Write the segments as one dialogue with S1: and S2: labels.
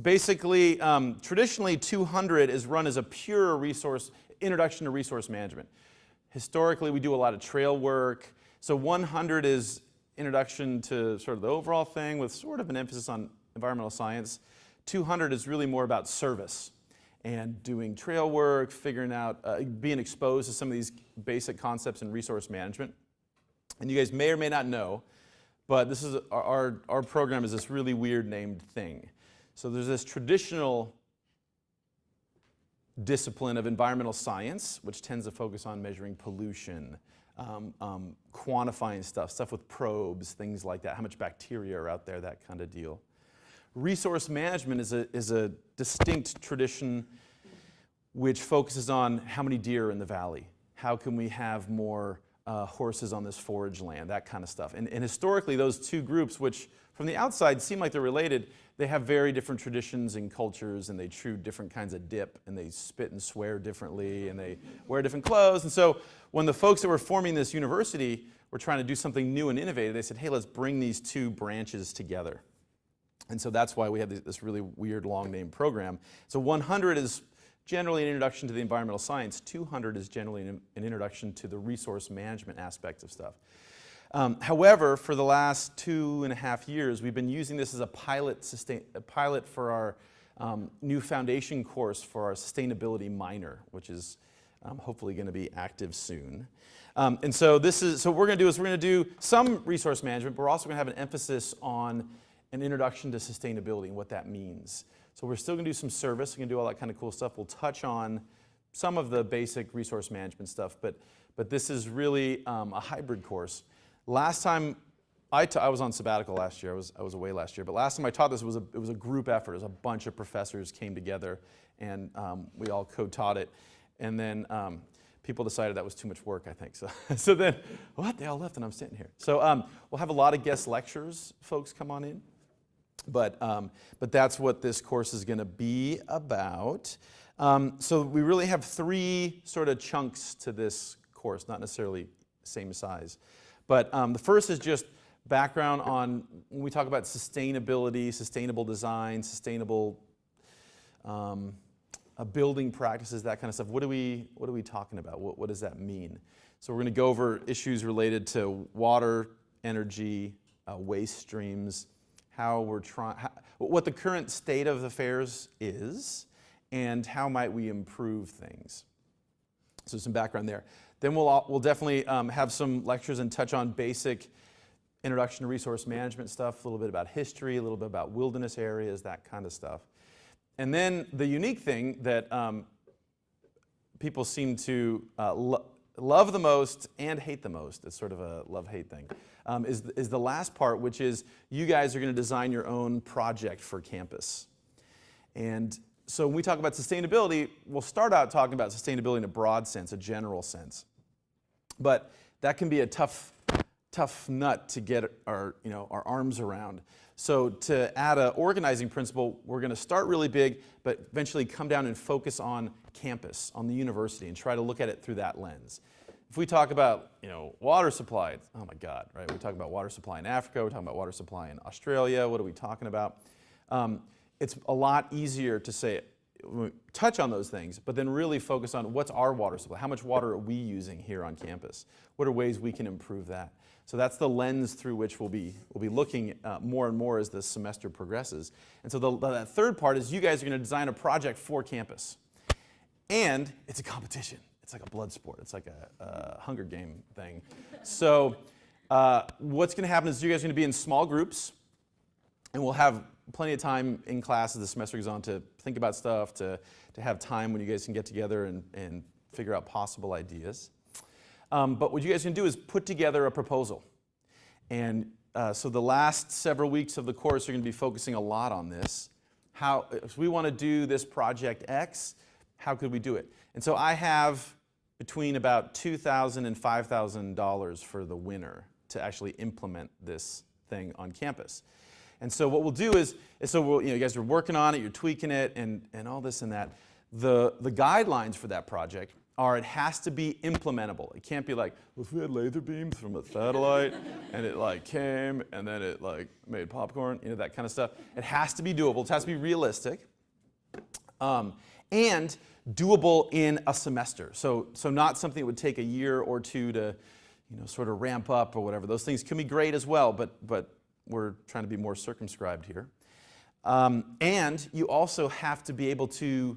S1: basically, traditionally 200 is run as a pure introduction to resource management. Historically, we do a lot of trail work. So 100 is introduction to sort of the overall thing with sort of an emphasis on environmental science. 200 is really more about service and doing trail work, figuring out, being exposed to some of these basic concepts in resource management. And you guys may or may not know, but this is our program is this really weird named thing. So there's this traditional discipline of environmental science, which tends to focus on measuring pollution, quantifying stuff with probes, things like that, how much bacteria are out there, that kind of deal. Resource management is a distinct tradition which focuses on how many deer are in the valley, how can we have more horses on this forage land, that kind of stuff. And historically, those two groups, which from the outside seem like they're related, they have very different traditions and cultures, and they chew different kinds of dip, and they spit and swear differently, and they wear different clothes. And so when the folks that were forming this university were trying to do something new and innovative, they said, hey, let's bring these two branches together. And so that's why we have this really weird long name program. So 100 is generally an introduction to the environmental science. 200 is generally an introduction to the resource management aspects of stuff. However, for the last 2.5 years, we've been using this as a pilot for our new foundation course for our sustainability minor, which is hopefully going to be active soon. And so what we're going to do is we're going to do some resource management, but we're also going to have an emphasis on an introduction to sustainability and what that means. So we're still going to do some service, we're going to do all that kind of cool stuff. We'll touch on some of the basic resource management stuff, but this is really a hybrid course. Last time I was on sabbatical last year, I was away last year, but last time I taught this, it was a group effort. It was a bunch of professors came together, and we all co-taught it. And then people decided that was too much work, I think. So then, what? They all left, and I'm sitting here. So we'll have a lot of guest lectures. Folks, come on in. But that's what this course is going to be about. So we really have 3 sort of chunks to this course, not necessarily same size. But the first is just background on when we talk about sustainability, sustainable design, sustainable building practices, that kind of stuff. What are we talking about? What does that mean? So we're going to go over issues related to water, energy, waste streams, what the current state of affairs is, and how might we improve things. So some background there. Then we'll definitely have some lectures and touch on basic introduction to resource management stuff, a little bit about history, a little bit about wilderness areas, that kind of stuff. And then the unique thing that people seem to love the most and hate the most, it's sort of a love-hate thing, is the last part, which is you guys are going to design your own project for campus. And so when we talk about sustainability, we'll start out talking about sustainability in a broad sense, a general sense. But that can be a tough nut to get our arms around. So to add an organizing principle, we're going to start really big, but eventually come down and focus on campus, on the university, and try to look at it through that lens. If we talk about water supply, oh my God, right? We talk about water supply in Africa, we're talking about water supply in Australia, what are we talking about? It's a lot easier to say, touch on those things, but then really focus on what's our water supply, how much water are we using here on campus? What are ways we can improve that? So that's the lens through which we'll be looking more and more as the semester progresses. And so that third part is you guys are going to design a project for campus. And it's a competition. It's like a blood sport. It's like a Hunger Game thing. So what's going to happen is you guys are going to be in small groups, and we'll have plenty of time in class as the semester goes on to think about stuff, to have time when you guys can get together and figure out possible ideas. But what you guys can do is put together a proposal. And so the last several weeks of the course are going to be focusing a lot on this. If we want to do this project X, how could we do it? And so I have between about $2,000 and $5,000 for the winner to actually implement this thing on campus. And so what we'll do is you guys are working on it, you're tweaking it, and all this and that. The guidelines for that project it has to be implementable. It can't be like, well, if we had laser beams from a satellite and it like came and then it like made popcorn, you know, that kind of stuff. It has to be doable. It has to be realistic. And doable in a semester. So not something that would take a year or two to, you know, sort of ramp up or whatever. Those things can be great as well, but we're trying to be more circumscribed here. And you also have to be able to,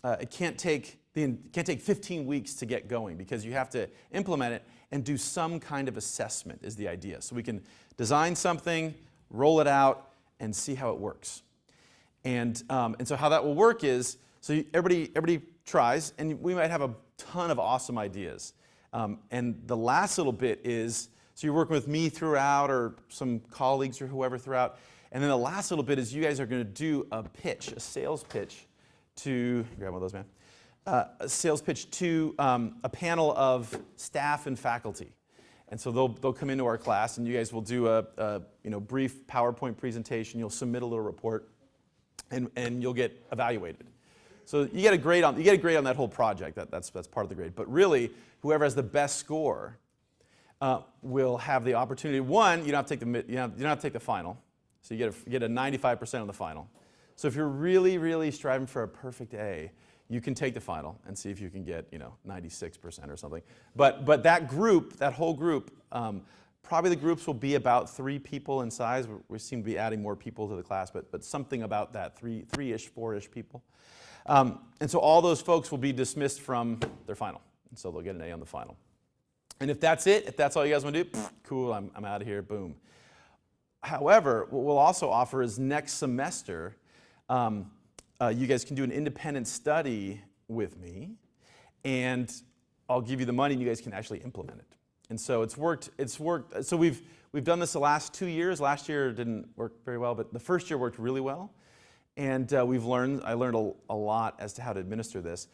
S1: it can't take 15 weeks to get going, because you have to implement it and do some kind of assessment is the idea. So we can design something, roll it out, and see how it works. And so how that will work is, so everybody tries, and we might have a ton of awesome ideas. And the last little bit is, so you're working with me throughout, or some colleagues or whoever throughout, and then the last little bit is you guys are going to do a pitch, a sales pitch to, grab one of those, man, a sales pitch to a panel of staff and faculty. And so they'll come into our class, and you guys will do a brief PowerPoint presentation. You'll submit a little report, and you'll get evaluated. So you get a grade on that whole project. That's part of the grade. But really, whoever has the best score will have the opportunity. One, you don't have to take the final, so you get a 95% on the final. So if you're really, really striving for a perfect A, you can take the final and see if you can get 96% or something. But that group, that whole group, probably the groups will be about 3 people in size. We seem to be adding more people to the class, but something about that, 3-ish, 4-ish people. And so all those folks will be dismissed from their final, and so they'll get an A on the final. And if that's it, if that's all you guys want to do, cool, I'm out of here, boom. However, what we'll also offer is next semester, you guys can do an independent study with me, and I'll give you the money, and you guys can actually implement it. And so it's worked. So we've done this the last 2 years. Last year didn't work very well, but the first year worked really well. And I learned a lot as to how to administer this.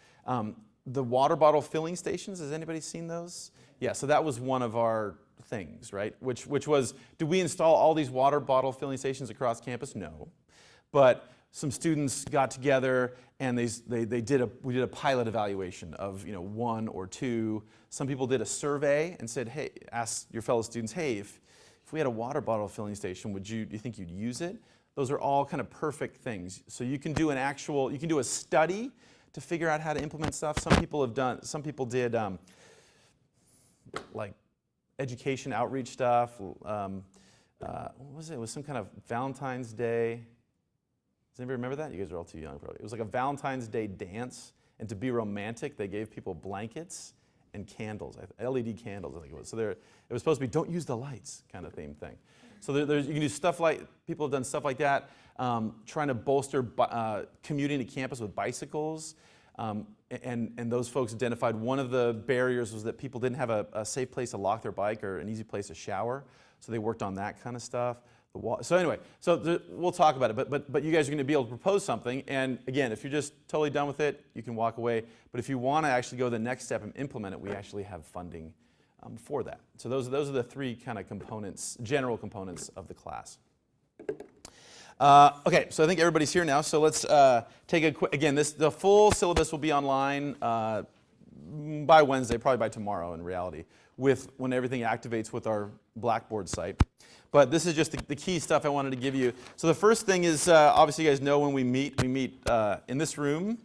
S1: The water bottle filling stations, has anybody seen those? Yeah, so that was one of our things, right? Which was, did we install all these water bottle filling stations across campus? No. But some students got together and we did a pilot evaluation of 1 or 2. Some people did a survey and said, hey, ask your fellow students, hey, if we had a water bottle filling station, do you think you'd use it? Those are all kind of perfect things. So you can do a study to figure out how to implement stuff. Some people did like education outreach stuff. What was it? It was some kind of Valentine's Day. Does anybody remember that? You guys are all too young probably. It was like a Valentine's Day dance, and to be romantic, they gave people blankets and candles, LED candles, I think it was. So it was supposed to be don't use the lights kind of theme thing. So you can do stuff like, people have done stuff like that, trying to bolster commuting to campus with bicycles. And those folks identified one of the barriers was that people didn't have a safe place to lock their bike or an easy place to shower. So they worked on that kind of stuff. So anyway, we'll talk about it. But you guys are going to be able to propose something. And again, if you're just totally done with it, you can walk away. But if you want to actually go the next step and implement it, we actually have funding for that. So those are the 3 kind of components, general components of the class. Okay, so I think everybody's here now. So let's take a quick, again, the full syllabus will be online by Wednesday, probably by tomorrow in reality, when everything activates with our Blackboard site. But this is just the key stuff I wanted to give you. So the first thing is, obviously you guys know when we meet in this room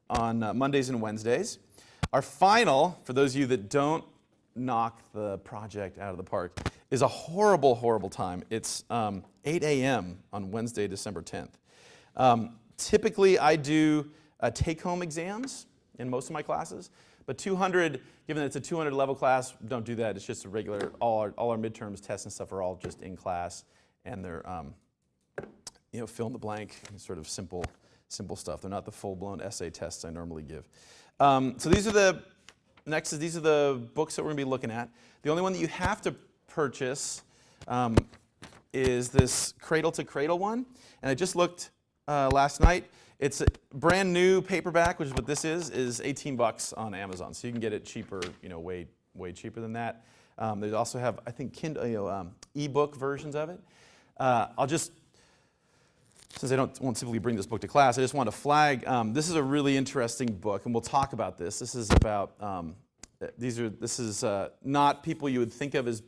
S1: on Mondays and Wednesdays. Our final, for those of you that don't knock the project out of the park, is a horrible, horrible time. It's 8 a.m. on Wednesday, December 10th. Typically, I do take-home exams in most of my classes, but 200, given that it's a 200 level class, don't do that. It's just a regular, all our midterms, tests and stuff are all just in class, and they're fill in the blank, sort of simple stuff. They're not the full-blown essay tests I normally give. So these are the books that we're going to be looking at. The only one that you have to purchase is this Cradle to Cradle one. And I just looked last night. It's a brand new paperback, which is what this is $18 on Amazon. So you can get it cheaper, way cheaper than that. They also have, I think, Kindle, ebook versions of it. I'll just since I won't typically bring this book to class, I just want to flag, this is a really interesting book, and we'll talk about this. This is about, this is not people you would think of as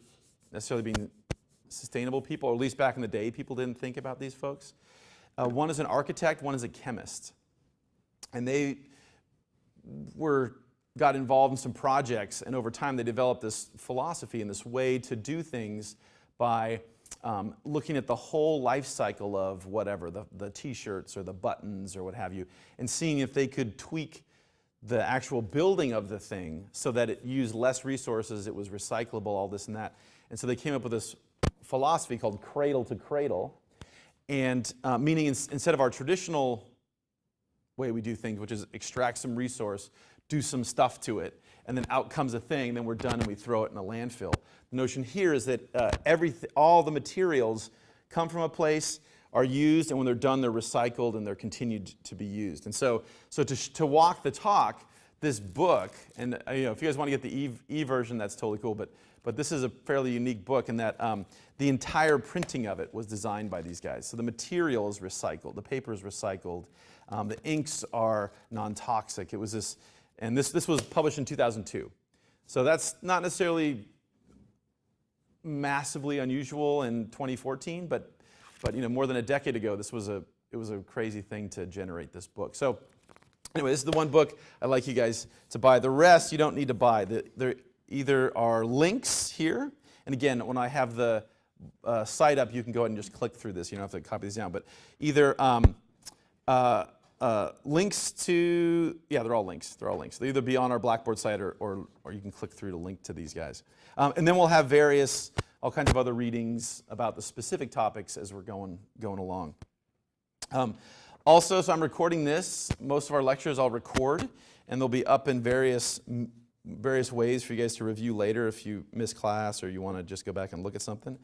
S1: necessarily being sustainable people, or at least back in the day, people didn't think about these folks. One is an architect, one is a chemist. And they got involved in some projects, and over time they developed this philosophy and this way to do things by looking at the whole life cycle of whatever, the t-shirts or the buttons or what have you, and seeing if they could tweak the actual building of the thing so that it used less resources, it was recyclable, all this and that. And so they came up with this philosophy called Cradle to Cradle, and meaning instead of our traditional way we do things, which is extract some resource, do some stuff to it, and then out comes a thing, then we're done and we throw it in a landfill. The notion here is that all the materials come from a place, are used, and when they're done, they're recycled and they're continued to be used. And so to walk the talk, this book, and if you guys want to get the e version, that's totally cool, but this is a fairly unique book in that the entire printing of it was designed by these guys. So the material is recycled, the paper is recycled, the inks are non-toxic. It was this, and this was published in 2002. So that's not necessarily massively unusual in 2014, but more than a decade ago, it was a crazy thing to generate this book. So anyway, this is the one book I'd like you guys to buy. The rest you don't need to buy. There either are links here, and again, when I have the site up, you can go ahead and just click through this. You don't have to copy these down, but either links to, yeah, they're all links. They're all links. They'll either be on our Blackboard site or you can click through to link to these guys. And then we'll have all kinds of other readings about the specific topics as we're going along. Also, so I'm recording this. Most of our lectures I'll record, and they'll be up in various ways for you guys to review later if you miss class or you want to just go back and look at something.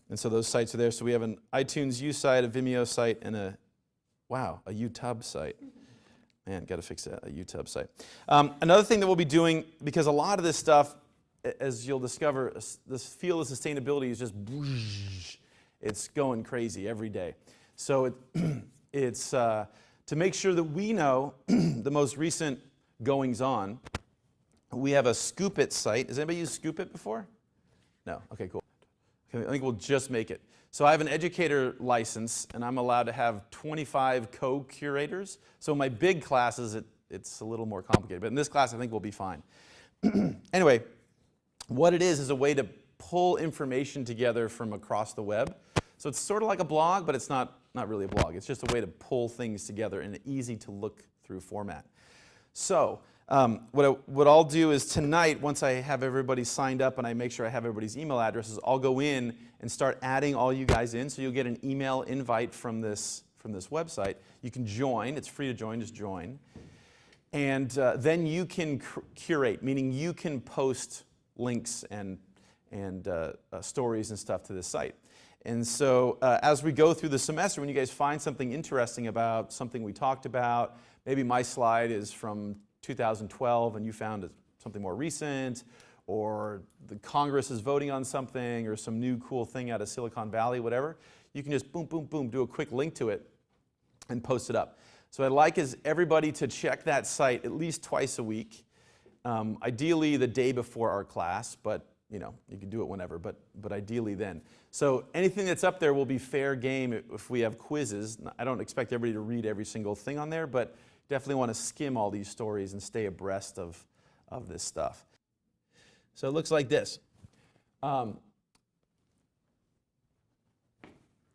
S1: And so those sites are there. So we have an iTunes U site, a Vimeo site, and a YouTube site. Man, got to fix that, a YouTube site. Another thing that we'll be doing, because a lot of this stuff, as you'll discover, this field of sustainability is just, it's going crazy every day. So it's to make sure that we know the most recent goings on, we have a Scoop It site. Has anybody used Scoop It before? No? Okay, cool. Okay, I think we'll just make it. So I have an educator license, and I'm allowed to have 25 co-curators. So in my big classes, it's a little more complicated. But in this class, I think we'll be fine. Anyway, what it is a way to pull information together from across the web. So it's sort of like a blog, but it's not really a blog. It's just a way to pull things together in an easy to look through format. So what I'll do is tonight, once I have everybody signed up and I make sure I have everybody's email addresses, I'll go in and start adding all you guys in. So you'll get an email invite from this website. You can join. It's free to join. Just join. And then you can curate, meaning you can post links and stories and stuff to this site. And so as we go through the semester, when you guys find something interesting about something we talked about, maybe my slide is from 2012 and you found something more recent, or the Congress is voting on something, or some new cool thing out of Silicon Valley, whatever, you can just boom, boom, boom, do a quick link to it and post it up. So what I'd like is everybody to check that site at least twice a week, ideally the day before our class, but you can do it whenever, but ideally then. So anything that's up there will be fair game if we have quizzes. I don't expect everybody to read every single thing on there, but definitely want to skim all these stories and stay abreast of this stuff. So it looks like this.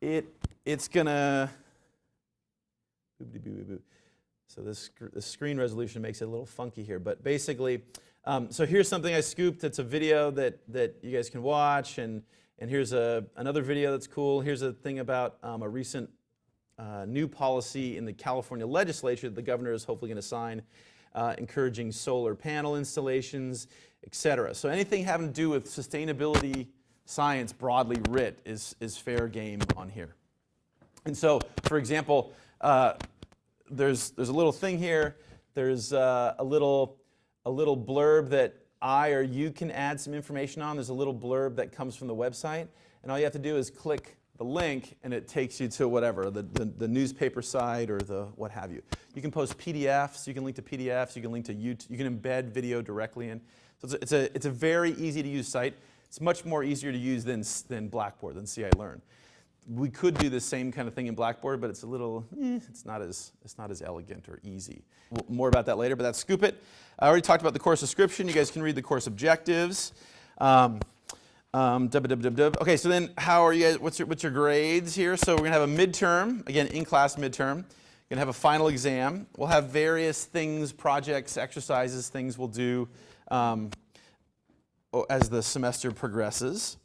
S1: It's gonna, so this screen resolution makes it a little funky here, but basically, so here's something I scooped. It's a video that you guys can watch, and here's another video that's cool. Here's a thing about a recent new policy in the California legislature that the governor is hopefully going to sign, encouraging solar panel installations, etc. So anything having to do with sustainability science broadly writ is fair game on here. And so, for example, there's a little thing here. There's a little blurb that I or you can add some information on. There's a little blurb that comes from the website, and all you have to do is click the link and it takes you to whatever, the newspaper site or the what have you. You can post PDFs, you can link to PDFs, you can link to YouTube, you can embed video directly in. So it's a very easy to use site. It's much more easier to use than Blackboard, than CI Learn. We could do the same kind of thing in Blackboard, but it's a little, it's not as elegant or easy. More about that later, but that's Scoop It. I already talked about the course description. You guys can read the course objectives. Okay, so then how are you guys, what's your grades here? So we're gonna have a midterm, again, in-class midterm. We're gonna have a final exam. We'll have various things, projects, exercises, things we'll do as the semester progresses.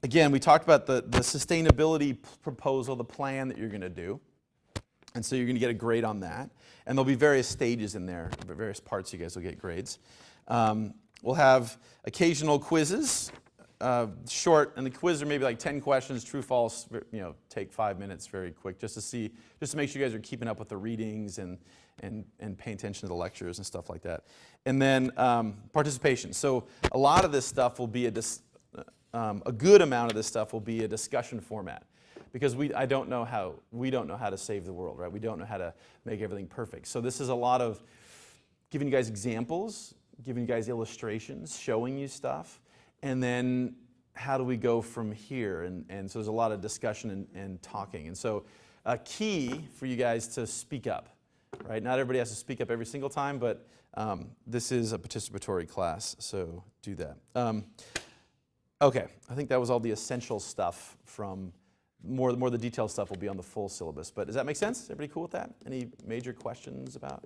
S1: Again, we talked about the sustainability proposal, the plan that you're gonna do. And so you're gonna get a grade on that. And there'll be various stages in there, various parts you guys will get grades. We'll have occasional quizzes. Short, and the quiz are maybe like 10 questions, true, false, take 5 minutes, very quick, just to make sure you guys are keeping up with the readings and paying attention to the lectures and stuff like that. And then participation. So a lot of this stuff will be a good amount of this stuff will be a discussion format, because we don't know how to save the world, right? We don't know how to make everything perfect. So this is a lot of giving you guys examples, giving you guys illustrations, showing you stuff. And then how do we go from here? And so there's a lot of discussion and talking. And so a key for you guys to speak up, right? Not everybody has to speak up every single time, but this is a participatory class, so do that. Okay, I think that was all the essential stuff from, more the detailed stuff will be on the full syllabus. But does that make sense? Everybody cool with that? Any major questions about